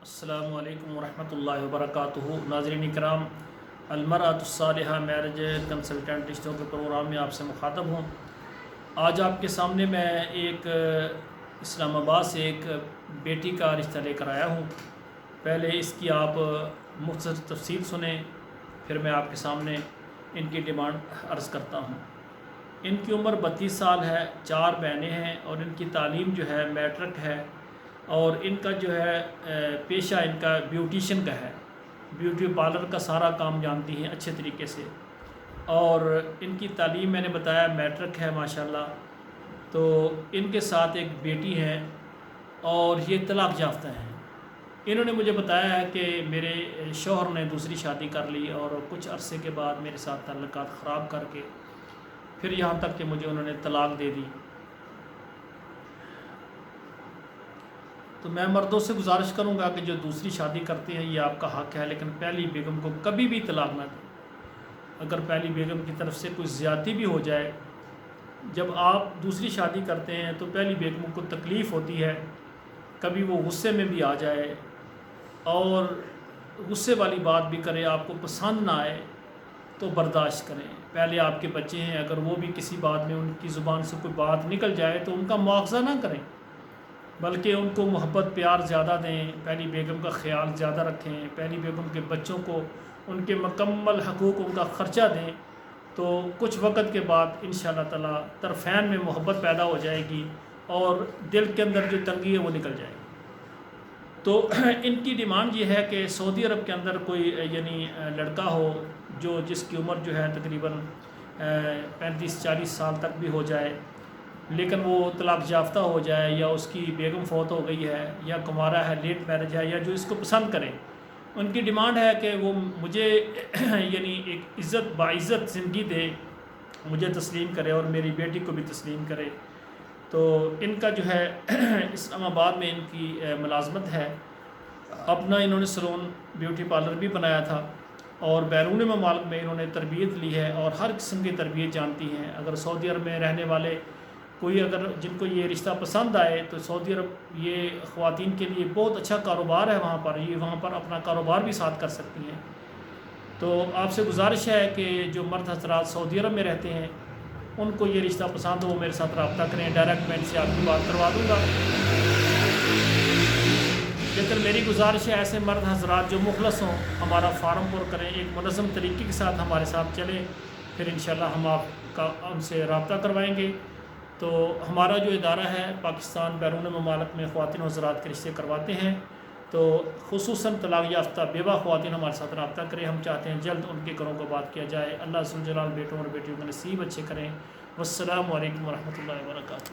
السلام علیکم ورحمۃ اللہ وبرکاتہ۔ ناظرین کرام، المرأۃ الصالحہ میرج کنسلٹنٹ رشتوں کے پروگرام میں آپ سے مخاطب ہوں۔ آج آپ کے سامنے میں ایک اسلام آباد سے ایک بیٹی کا رشتہ لے کر آیا ہوں۔ پہلے اس کی آپ مختصر تفصیل سنیں، پھر میں آپ کے سامنے ان کی ڈیمانڈ عرض کرتا ہوں۔ ان کی عمر 32 سال ہے، 4 بہنیں ہیں اور ان کی تعلیم جو ہے میٹرک ہے، اور ان کا جو ہے پیشہ ان کا بیوٹیشن کا ہے، بیوٹی پارلر کا سارا کام جانتی ہیں اچھے طریقے سے، اور ان کی تعلیم میں نے بتایا میٹرک ہے ماشاءاللہ۔ تو ان کے ساتھ ایک بیٹی ہے اور یہ طلاق یافتہ ہیں۔ انہوں نے مجھے بتایا ہے کہ میرے شوہر نے دوسری شادی کر لی اور کچھ عرصے کے بعد میرے ساتھ تعلقات خراب کر کے پھر یہاں تک کہ مجھے انہوں نے طلاق دے دی۔ تو میں مردوں سے گزارش کروں گا کہ جو دوسری شادی کرتے ہیں یہ آپ کا حق ہے، لیکن پہلی بیگم کو کبھی بھی طلاق نہ دیں۔ اگر پہلی بیگم کی طرف سے کوئی زیادتی بھی ہو جائے، جب آپ دوسری شادی کرتے ہیں تو پہلی بیگم کو تکلیف ہوتی ہے، کبھی وہ غصے میں بھی آ جائے اور غصے والی بات بھی کرے، آپ کو پسند نہ آئے تو برداشت کریں۔ پہلے آپ کے بچے ہیں، اگر وہ بھی کسی بات میں ان کی زبان سے کوئی بات نکل جائے تو ان کا مواخذہ نہ کریں، بلکہ ان کو محبت پیار زیادہ دیں، پہلی بیگم کا خیال زیادہ رکھیں، پہلی بیگم کے بچوں کو ان کے مکمل حقوق ان کا خرچہ دیں، تو کچھ وقت کے بعد انشاءاللہ تعالی طرفین میں محبت پیدا ہو جائے گی اور دل کے اندر جو تنگی ہے وہ نکل جائے گی۔ تو ان کی ڈیمانڈ یہ ہے کہ سعودی عرب کے اندر کوئی یعنی لڑکا ہو جس کی عمر جو ہے تقریباً 35-40 سال تک بھی ہو جائے، لیکن وہ طلاق یافتہ ہو جائے یا اس کی بیگم فوت ہو گئی ہے یا کمارہ ہے، لیٹ میرج ہے، یا جو اس کو پسند کرے۔ ان کی ڈیمانڈ ہے کہ وہ مجھے یعنی ایک عزت باعزت زندگی دے، مجھے تسلیم کرے اور میری بیٹی کو بھی تسلیم کرے۔ تو ان کا جو ہے اسلام آباد میں ان کی ملازمت ہے، اپنا انہوں نے سلون بیوٹی پارلر بھی بنایا تھا، اور بیرون ممالک میں انہوں نے تربیت لی ہے اور ہر قسم کی تربیت جانتی ہیں۔ اگر سعودی عرب میں رہنے والے کوئی اگر جن کو یہ رشتہ پسند آئے تو سعودی عرب یہ خواتین کے لیے بہت اچھا کاروبار ہے، وہاں پر اپنا کاروبار بھی ساتھ کر سکتی ہیں۔ تو آپ سے گزارش ہے کہ جو مرد حضرات سعودی عرب میں رہتے ہیں ان کو یہ رشتہ پسند ہو، وہ میرے ساتھ رابطہ کریں، ڈائریکٹ میں ان سے آپ کی بات کروا دوں گا۔ لیکن میری گزارش ہے ایسے مرد حضرات جو مخلص ہوں ہمارا فارم پر کریں، ایک منظم طریقے کے ساتھ ہمارے ساتھ چلیں، پھر انشاءاللہ ہم آپ کا ان سے رابطہ کروائیں گے۔ تو ہمارا جو ادارہ ہے پاکستان بیرون ممالک میں خواتین و حضرات کے رشتے کرواتے ہیں، تو خصوصاً طلاق یافتہ بیوہ خواتین ہمارے ساتھ رابطہ کریں۔ ہم چاہتے ہیں جلد ان کے گھروں کو بات کیا جائے۔ اللہ ذوالجلال بیٹوں اور بیٹیوں کے نصیب اچھے کریں۔ والسلام علیکم ورحمۃ اللہ وبرکاتہ۔